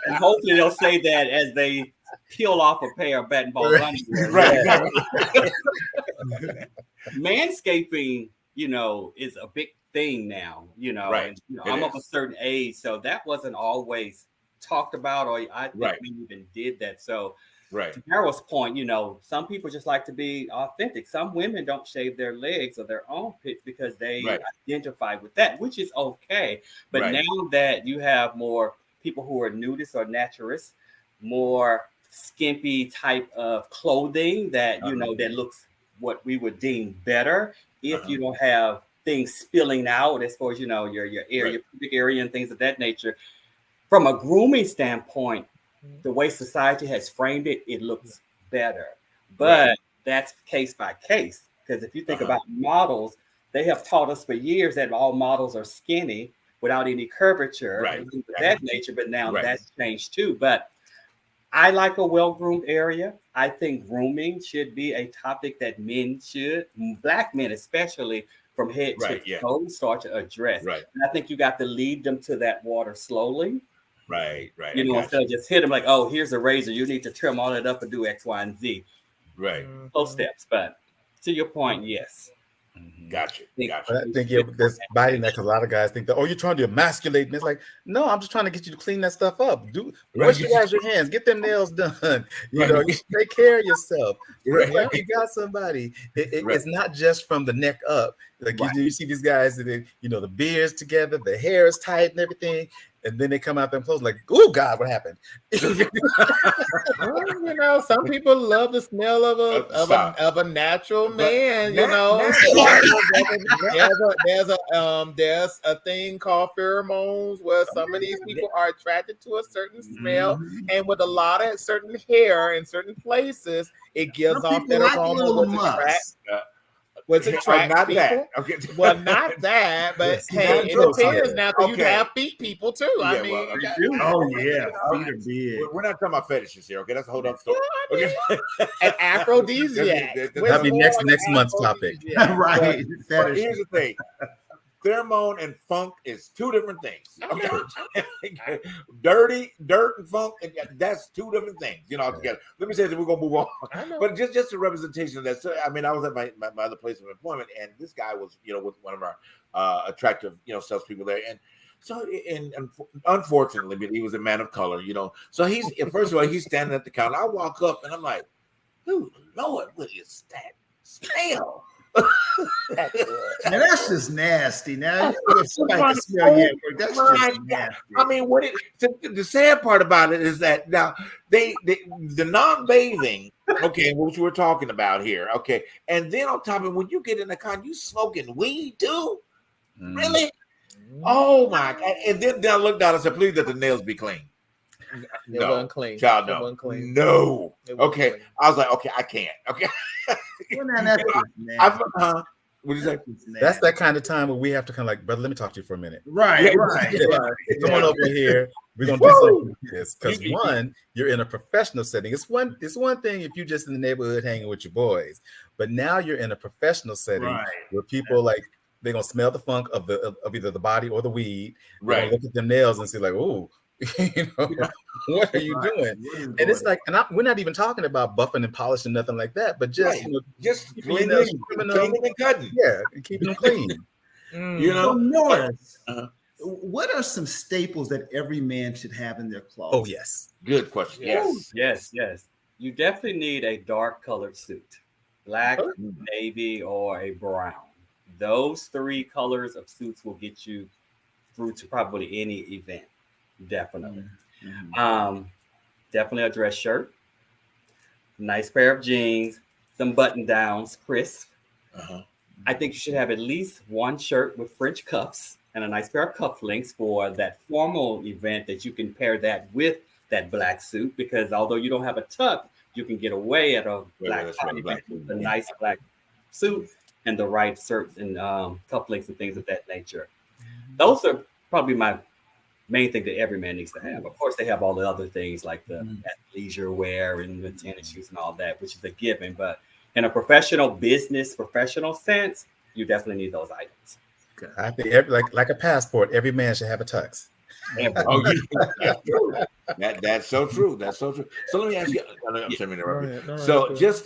And hopefully they'll say that as they peel off a pair of bat and ball underwear. Right. Manscaping, is a big thing now. Right. And, I'm of a certain age, so that wasn't always talked about, or I think we even did that. So, to Harold's point, some people just like to be authentic. Some women don't shave their legs or their armpits because they identify with that, which is okay. But now that you have more people who are nudists or naturalists, more skimpy type of clothing that, that looks what we would deem better if you don't have things spilling out as far as, your area, your pubic area and things of that nature. From a grooming standpoint, the way society has framed it, it looks better. But that's case by case. Because if you think about models, they have taught us for years that all models are skinny without any curvature and things of that nature. But now that's changed too. But I like a well-groomed area. I think grooming should be a topic that men should, Black men especially, from head to toe, start to address. Right. And I think you got to lead them to that water slowly. Right. Instead of just hit them like, oh, here's a razor. You need to trim all that up and do X, Y, and Z. Right. Slow steps. But to your point, yes. Gotcha. But I think there's biting that because a lot of guys think that, oh, you're trying to emasculate. And it's like, no, I'm just trying to get you to clean that stuff up. Wash your hands, get them nails done. You know, you should take care of yourself. Right. Like you got somebody. It's not just from the neck up. Like you see these guys that the beards together, the hair is tight and everything. And then they come out them clothes like, oh God, what happened? Well, some people love the smell of a natural man. There's a thing called pheromones where some of these people are attracted to a certain smell, and with a lot of certain hair in certain places, it gives off that aroma. Was attract not people. That. Okay. Well, not that, but hey, it depends now because you have feet people too. Yeah, I mean, feet are big. We're not talking about fetishes here, okay? That's a whole other story. Okay? An aphrodisiac. That'll be next month's topic. Right. But here's the thing. Pheromone and funk is two different things. Okay? Dirt and funk, that's two different things, altogether. Let me say that we're gonna move on. But just a representation of that. So, I mean, I was at my other place of employment, and this guy was, with one of our attractive, salespeople there. And so, and unfortunately, but he was a man of color, So he's, first of all, he's standing at the counter. I walk up and I'm like, "Ooh, Lord, what is that smell?" Now that's just nasty. Now somebody can smell you. That's just nasty. I mean, the sad part about it is that now the non-bathing, okay, which we're talking about here, okay, and then on top of it, when you get in the car, you smoking weed too, really? Oh my God! And then I looked down and said, "Please let the nails be clean." It wasn't clean. Child, no. It wasn't clean. No. Okay. Clean. I was like, okay, I can't. Okay. What is that? That's that kind of time where we have to kind of like, brother, let me talk to you for a minute. Right. Come on over here. We're gonna do something like this. Because one, you're in a professional setting. It's one thing if you're just in the neighborhood hanging with your boys, but now you're in a professional setting where people like they're gonna smell the funk of either the body or the weed. Right. Look at them nails and say, like, oh. What are you doing? And it's like, we're not even talking about buffing and polishing, nothing like that, but just just cleaning and cutting. Yeah, keeping them clean. Norris, what are some staples that every man should have in their closet? Oh, yes. Good question. Yes. You definitely need a dark colored suit, black, navy, or a brown. Those three colors of suits will get you through to probably any event. Definitely. Definitely a dress shirt, nice pair of jeans, some button downs, crisp. I think you should have at least one shirt with French cuffs and a nice pair of cufflinks for that formal event that you can pair that with that black suit, because although you don't have a tuck, you can get away at a a nice black suit and the right shirts and cufflinks and things of that nature. Those are probably my main thing that every man needs to have. Of course, they have all the other things like the leisure wear and the tennis shoes and all that, which is a given. But in a professional sense, you definitely need those items. I think like a passport, every man should have a tux. That's so true. That's so true. So let me ask you. So just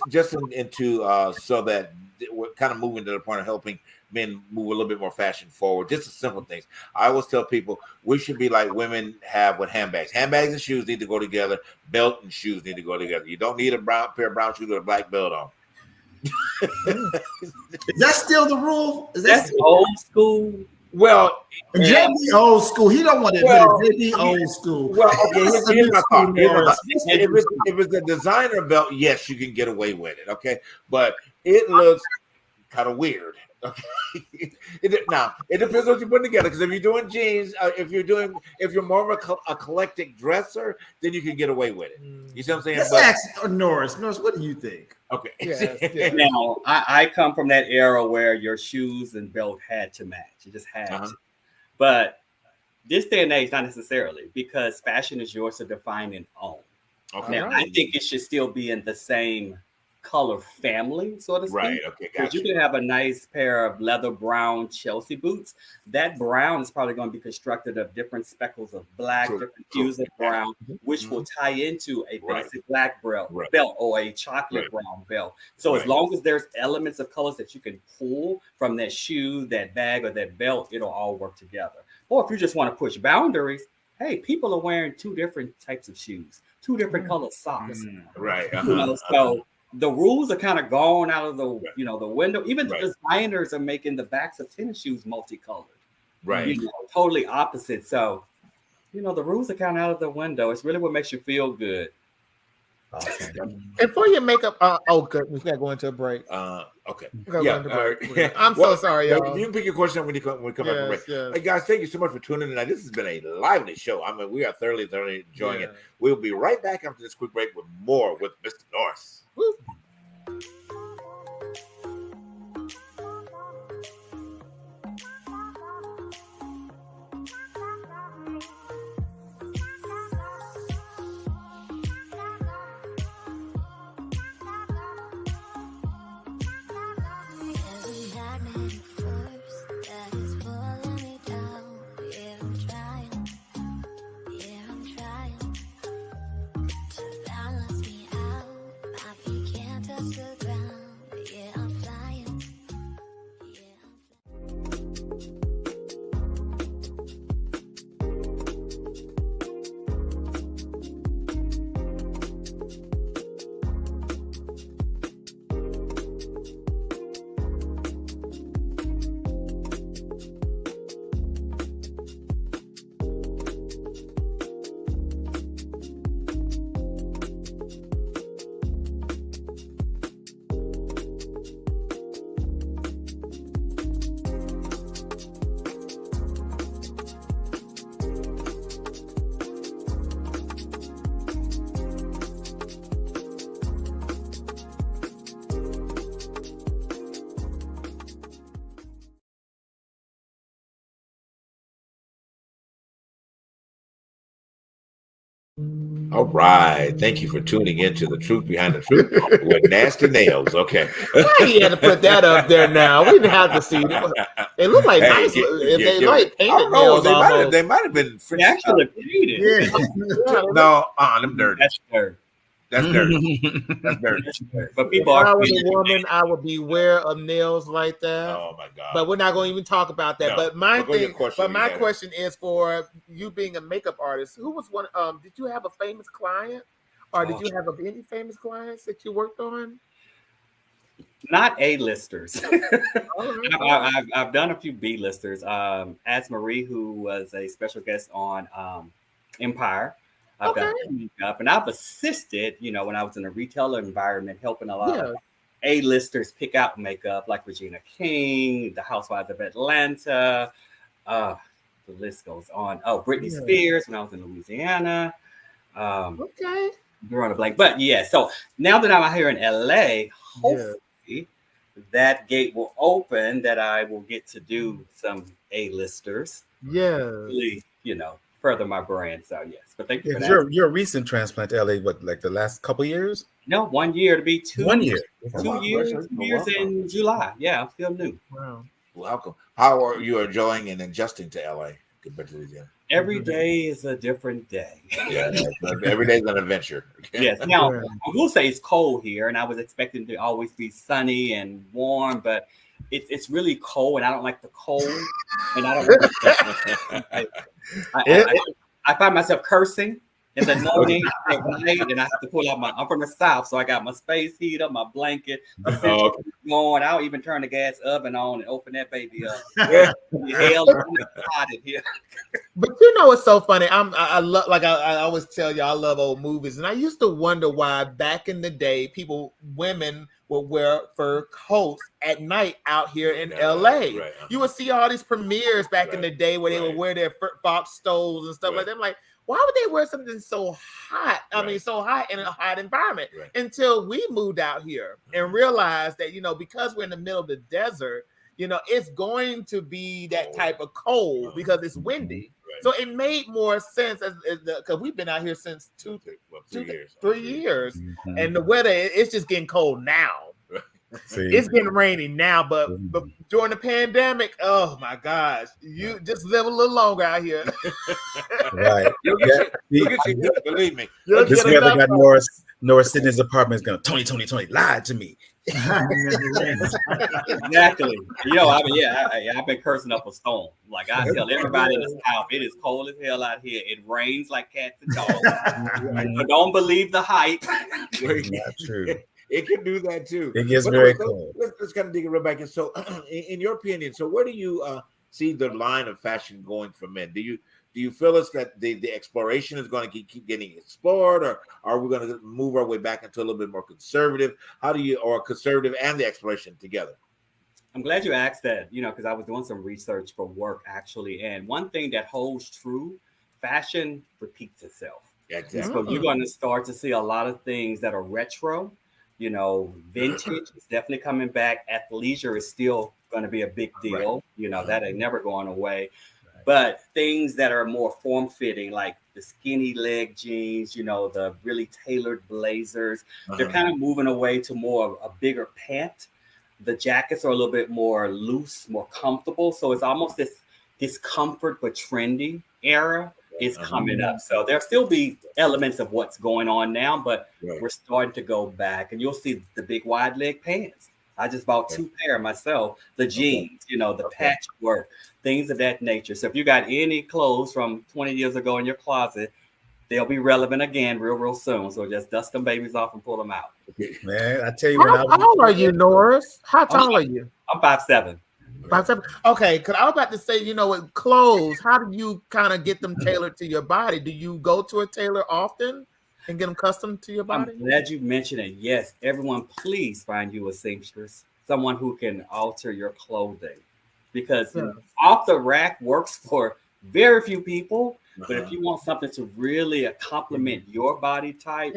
into so that we're kind of moving to the point of helping men move a little bit more fashion forward. Just the simple things. I always tell people we should be like women have with handbags. Handbags and shoes need to go together. Belt and shoes need to go together. You don't need a pair of brown shoes with a black belt on. Is that still the rule? That's old school. Well, JB old school. He don't want to admit it. JB old school. Well, okay, here's my thought. If it's a designer belt, yes, you can get away with it. Okay, but it looks kind of weird. Okay. Now it depends what you're putting together. Because if you're doing jeans, if you're more of a eclectic dresser, then you can get away with it. You see what I'm saying? Let's ask Norris. Norris, what do you think? Okay. Yes. Now I come from that era where your shoes and belt had to match. You just had to. But this day and age, not necessarily, because fashion is yours to define and own. Okay. Now I think it should still be in the same color family, so to speak. Right. Okay. Because Gotcha. you can have a nice pair of leather brown Chelsea boots. That brown is probably going to be constructed of different speckles of black, different hues of brown, which will tie into a basic black belt or a chocolate brown belt. So as long as there's elements of colors that you can pull from that shoe, that bag, or that belt, it'll all work together. Or if you just want to push boundaries, hey, people are wearing 2 different types of shoes, 2 different color socks. Right. So the rules are kind of gone out of the the window. Even the designers are making the backs of tennis shoes multicolored. Right. Totally opposite. So, the rules are kind of out of the window. It's really what makes you feel good. Awesome. And for your makeup, good. We gotta go into a break. Okay. Yeah. I'm so sorry, y'all. You can pick your question up when we come back from break. Hey guys, thank you so much for tuning in tonight. This has been a lively show. I mean, we are thoroughly enjoying it. We'll be right back after this quick break with more with Mr. Norris. Woo. All right. Thank you for tuning in to The Truth Behind the Truth with Nasty Nails. Okay. Why you had to put that up there now? We didn't have to see it. They look like nice. They like painted nails. They might have been French. Actually painted. Yeah. No, them dirty. That's dirty. That's dirty. That's dirty. But people if are. I was a woman, I would beware of nails like that. Oh my God! But we're not going to even talk about that. No. But my My question is for you being a makeup artist. Who was one? Did you have a famous client, or did you have any famous clients that you worked on? Not A-listers. I've done a few B-listers. As Marie, who was a special guest on Empire. I've done makeup, and I've assisted, when I was in a retailer environment, helping a lot of A-listers pick out makeup, like Regina King, the Housewives of Atlanta. The list goes on. Oh, Britney Spears when I was in Louisiana. Drawing a blank, but so now that I'm out here in LA, hopefully that gate will open that I will get to do some A-listers. Really, further my brand. So yes, but thank you for that. You're a recent transplant to LA, what, like the last couple years? No, 1 year to be 2 1 year. 2 years, 2 years in July. Yeah, I'm still new. Wow. Welcome. How are you enjoying and adjusting to LA compared to Louisiana? Every day is a different day. Yeah, every day is an adventure. Yes. Now, I will say it's cold here, and I was expecting to always be sunny and warm, but it's really cold, and I don't like the cold. And I don't. I find myself cursing in the morning at night, and I have to pull out I'm from the South, so I got my space heater, my blanket, going. I'll even turn the gas oven on and open that baby up. Hell, it's hot in here. But it's so funny. I love, like I always tell you, I love old movies, and I used to wonder why back in the day, women would wear fur coats at night out here in LA. You would see all these premieres back in the day where they would wear their fox stoles and stuff like that. I'm like, why would they wear something so hot? I mean, so hot in a hot environment until we moved out here and realized that, because we're in the middle of the desert, it's going to be that type of cold because it's windy. So it made more sense because we've been out here since 3 years. 3 years. Mhm. And the weather, it's just getting cold now. See? It's getting rainy now, but during the pandemic, oh my gosh, you just live a little longer out here. Right. You'll get you, believe me. This weather got Norris sitting in his apartment is going, Tony, lied to me. Exactly. I've been cursing up a storm. Like I tell everybody in the South, it is cold as hell out here. It rains like cats and dogs. But don't believe the hype. Not true. It can do that too. It gets very cold. Let's kind of dig it right back in. So, in your opinion, so where do you see the line of fashion going for men? Do you feel us that the exploration is going to keep getting explored, or are we going to move our way back into a little bit more conservative? Or conservative and the exploration together? I'm glad you asked that, because I was doing some research for work actually. And one thing that holds true, fashion repeats itself. Exactly. So you're going to start to see a lot of things that are retro. Vintage is definitely coming back. Athleisure is still going to be a big deal. Right. That ain't never going away. Right. But things that are more form-fitting, like the skinny leg jeans, the really tailored blazers, they're kind of moving away to more of a bigger pant. The jackets are a little bit more loose, more comfortable. So it's almost this comfort but trendy era is coming up. So there'll still be elements of what's going on now, but we're starting to go back, and you'll see the big wide leg pants. I just bought 2 pair myself, the jeans, the patchwork, things of that nature. So if you got any clothes from 20 years ago in your closet, they'll be relevant again real soon. So just dust them babies off and pull them out. Man, I tell you, how tall are you, Norris? How tall are you? I'm 5'7". 5'7". Okay, because I was about to say, with clothes, how do you kind of get them tailored to your body? Do you go to a tailor often and get them custom to your body? I'm glad you mentioned it. Yes, everyone, please find you a seamstress, someone who can alter your clothing, because off the rack works for very few people. But if you want something to really complement your body type,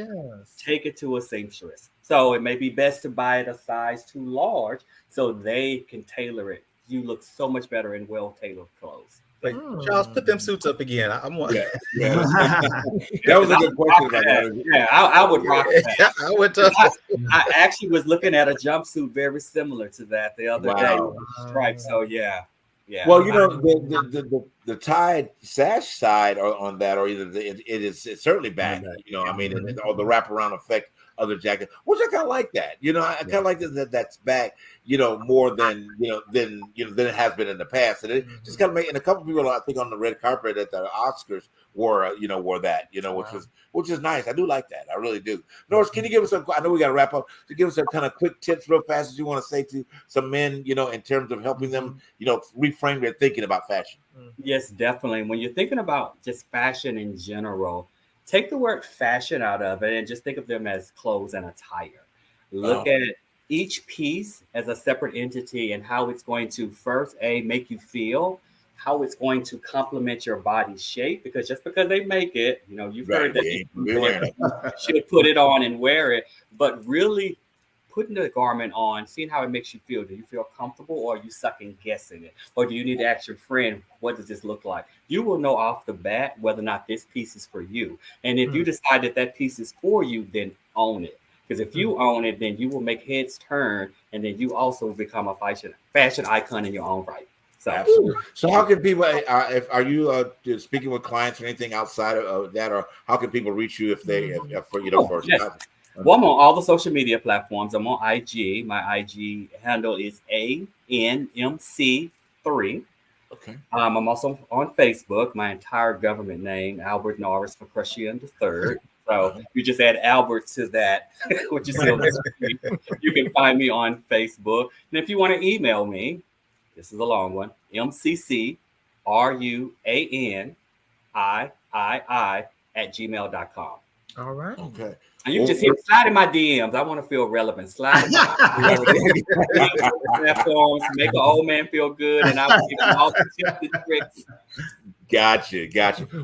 take it to a seamstress. So it may be best to buy it a size too large so they can tailor it. You look so much better in well-tailored clothes. Wait, Charles, put them suits up again. I'm one. That was a good question. I would rock that. I would. I actually was looking at a jumpsuit very similar to that the other day with stripes. So yeah. Well, the tied sash side on that, or either it's certainly back. Or the wraparound effect of the jacket, which I kind of like that. I kind of like that's back. More than than it has been in the past, and it just kind of and a couple of people I think on the red carpet at the Oscars wore that, which is nice. I do like that. I really do. Norris, can you give us I know we got to wrap up. To give us some kind of quick tips real fast as you want to say to some men, in terms of helping them, reframe their thinking about fashion. Yes, definitely. When you're thinking about just fashion in general, take the word fashion out of it and just think of them as clothes and attire. Look at each piece as a separate entity and how it's going to first, make you feel, how it's going to complement your body shape, because just because they make it, you've heard that you should put it on and wear it, but really putting the garment on, seeing how it makes you feel. Do you feel comfortable, or are you second guessing it? Or do you need to ask your friend, what does this look like? You will know off the bat whether or not this piece is for you. And if you decide that piece is for you, then own it. Because if you own it, then you will make heads turn, and then you also become a fashion icon in your own right. So, absolutely. So how can people, are you speaking with clients or anything outside of that, or how can people reach you Well, I'm on all the social media platforms. I'm on IG. My IG handle is ANMC3. Okay. I'm also on Facebook. My entire government name, Albert Norris McCrutcheon III. So you just add Albert to that, which is still you can find me on Facebook. And if you want to email me, this is a long one, mccruanii@gmail.com. All right. Okay. And you can just slide in my DMs. I want to feel relevant. Slide in my platforms, make an old man feel good, and I will give you all the tips and tricks. Gotcha.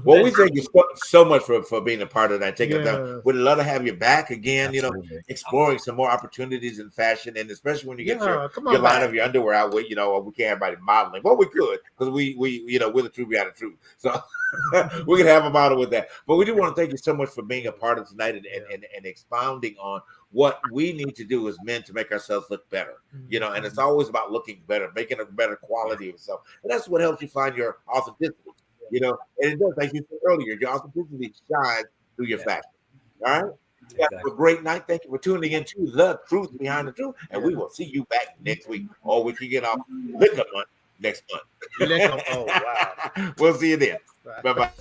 Well, we thank you so much for being a part of that. Take it down. We'd love to have you back again. Absolutely. You know, exploring some more opportunities in fashion, and especially when you get your line back. of your underwear out. We, you know, we can't have anybody modeling. Well, we could because we you know we're the truth behind the truth. So we can have a model with that. But we do want to thank you so much for being a part of tonight and expounding on what we need to do as men to make ourselves look better. You know, and it's always about looking better, making a better quality of yourself, and that's what helps you find your authenticity. You know, and it does, like you said earlier, your authenticity shines through your fashion. All right. You have a great night. Thank you for tuning in to The Truth Behind the Truth. And we will see you back next week. Or we can get off Liquor Month next month. Oh, wow. We'll see you then. Bye-bye.